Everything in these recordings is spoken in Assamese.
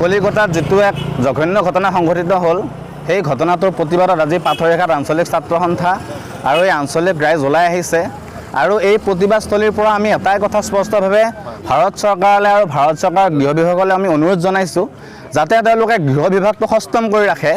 কলিকতাত যেটো এক জঘন্য ঘটনা সংঘটিত হ'ল সেই ঘটনাটোৰ প্ৰতিবাদত আজি পাথৰঘাট আঞ্চলিক ছাত্ৰ সন্থা আৰু এই আঞ্চলিক ৰাইজ ওলাই আহিছে আৰু এই প্ৰতিবাদস্থলীৰ পৰা আমি এটাই কথা স্পষ্টভাৱে ভাৰত চৰকাৰলৈ আৰু ভাৰত চৰকাৰৰ গৃহ বিভাগলৈ আমি অনুৰোধ জনাইছোঁ যাতে তেওঁলোকে গৃহ বিভাগটো সষ্টম কৰি ৰাখে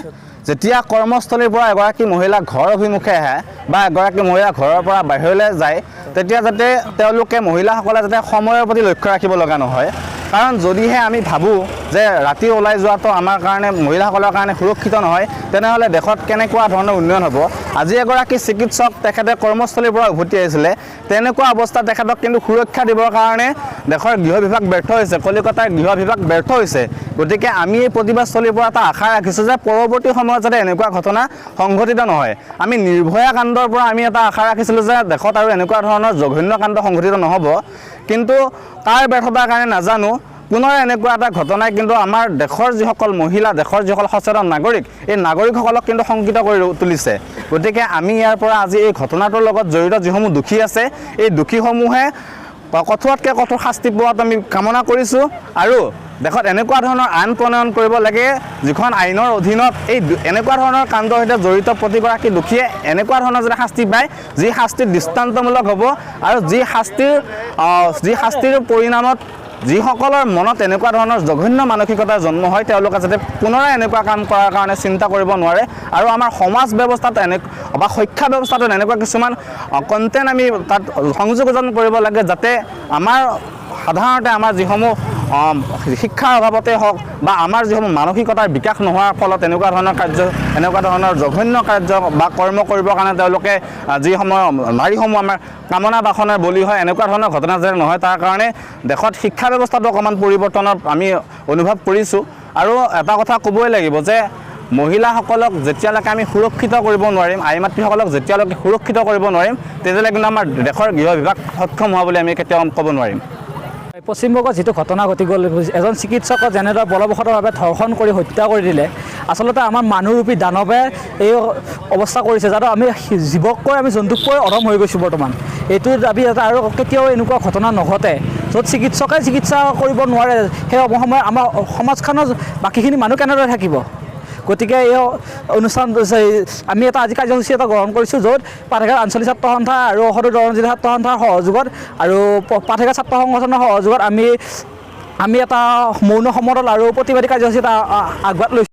যেতিয়া কৰ্মস্থলীৰ পৰা এগৰাকী মহিলা ঘৰ অভিমুখে আহে বা এগৰাকী মহিলা ঘৰৰ পৰা বাহিৰলৈ যায় তেতিয়া যাতে তেওঁলোকে মহিলাসকলে যাতে সময়ৰ প্ৰতি লক্ষ্য ৰাখিব লগা নহয় কাৰণ যদিহে আমি ভাবোঁ যে ৰাতি ওলাই যোৱাটো আমাৰ কাৰণে মহিলাসকলৰ কাৰণে সুৰক্ষিত নহয় তেনেহ'লে দেশত কেনেকুৱা ধৰণৰ উন্নয়ন হ'ব আজি এগৰাকী চিকিৎসক তেখেতে কৰ্মস্থলীৰ পৰা উভতি আহিছিলে তেনেকুৱা অৱস্থাত তেখেতক কিন্তু সুৰক্ষা দিবৰ কাৰণে দেশৰ গৃহ বিভাগ ব্যৰ্থ হৈছে কলিকতাৰ গৃহ বিভাগ ব্যৰ্থ হৈছে গতিকে আমি এই প্ৰতিবাদস্থলীৰ পৰা এটা আশা ৰাখিছোঁ যে পৰৱৰ্তী সময়ত যাতে এনেকুৱা ঘটনা সংঘটিত নহয় আমি নিৰ্ভয়া কাণ্ডৰ পৰা আমি এটা আশা ৰাখিছিলোঁ যে দেশত আৰু এনেকুৱা ধৰণৰ জঘন্য কাণ্ড সংঘটিত নহ'ব কিন্তু তাৰ ব্যৰ্থতাৰ কাৰণে নাজানো পুনৰ এনেকুৱা এটা ঘটনাই কিন্তু আমাৰ দেশৰ যিসকল মহিলা দেশৰ যিসকল সচেতন নাগৰিক এই নাগৰিকসকলক কিন্তু শংকিত কৰি তুলিছে গতিকে আমি ইয়াৰ পৰা আজি এই ঘটনাটোৰ লগত জড়িত যিসমূহ দোষী আছে এই দোষীসমূহে কঠোৰতকৈ কঠোৰ শাস্তি পোৱাটো আমি কামনা কৰিছোঁ আৰু দেশত এনেকুৱা ধৰণৰ আইন প্ৰণয়ন কৰিব লাগে যিখন আইনৰ অধীনত এই এনেকুৱা ধৰণৰ কাণ্ডৰ সৈতে জড়িত প্ৰতিগৰাকী দোষীয়ে এনেকুৱা ধৰণৰ যাতে শাস্তি পায় যি শাস্তি দৃষ্টান্তমূলক হ'ব আৰু যি শাস্তিৰ পৰিণামত যিসকলৰ মনত এনেকুৱা ধৰণৰ জঘন্য মানসিকতাৰ জন্ম হয় তেওঁলোকে যাতে পুনৰাই এনেকুৱা কাম কৰাৰ কাৰণে চিন্তা কৰিব নোৱাৰে আৰু আমাৰ সমাজ ব্যৱস্থাত বা শিক্ষা ব্যৱস্থাটোত এনেকুৱা কিছুমান কণ্টেণ্ট আমি তাত সংযোজন কৰিব লাগে যাতে আমাৰ সাধাৰণতে আমাৰ যিসমূহ শিক্ষাৰ অভাৱতে হওক বা আমাৰ যিসমূহ মানসিকতাৰ বিকাশ নোহোৱাৰ ফলত এনেকুৱা ধৰণৰ জঘন্য কাৰ্য বা কৰ্ম কৰিবৰ কাৰণে তেওঁলোকে যিসমূহ নাৰীসমূহ আমাৰ কামনা বাসনাৰ বলি হয় এনেকুৱা ধৰণৰ ঘটনা যেন নহয় তাৰ কাৰণে দেশত শিক্ষা ব্যৱস্থাটো অকণমান পৰিৱৰ্তনৰ আমি অনুভৱ কৰিছোঁ আৰু এটা কথা ক'বই লাগিব যে মহিলাসকলক যেতিয়ালৈকে আমি সুৰক্ষিত কৰিব নোৱাৰিম আই মাতৃসকলক যেতিয়ালৈকে সুৰক্ষিত কৰিব নোৱাৰিম তেতিয়ালৈকে কিন্তু আমাৰ দেশৰ গৃহ বিভাগ সক্ষম হোৱা বুলি আমি কেতিয়াও ক'ব নোৱাৰিম পশ্চিমবংগত যিটো ঘটনা ঘটি গ'ল এজন চিকিৎসকক যেনেদৰে বলবৎভাৱে ধৰ্ষণ কৰি হত্যা কৰি দিলে আচলতে আমাৰ মানুহৰূপী দানৱে এই অৱস্থা কৰিছে যাতে আমি জীৱতকৈ আমি জন্তুতকৈ অধম হৈ গৈছোঁ বৰ্তমান এইটো দাবী এটা আৰু কেতিয়াও এনেকুৱা ঘটনা নঘটে য'ত চিকিৎসকে চিকিৎসা কৰিব নোৱাৰে সেই সময়ত আমাৰ সমাজখনৰ বাকীখিনি মানুহ কেনেদৰে থাকিব গতিকে এই অনুষ্ঠান আমি আজি কাৰ্যসূচী এটা গ্ৰহণ কৰিছোঁ য'ত পাথৰঘাট আঞ্চলিক ছাত্ৰ সন্থা আৰু সদৌ দৰং জিলা ছাত্ৰ সন্থাৰ সহযোগত আৰু পাথৰঘাট ছাত্ৰ সংগঠনৰ সহযোগত আমি এটা মৌন সমদল আৰু প্ৰতিবাদী কাৰ্যসূচী এটা আগবাঢ় লৈছোঁ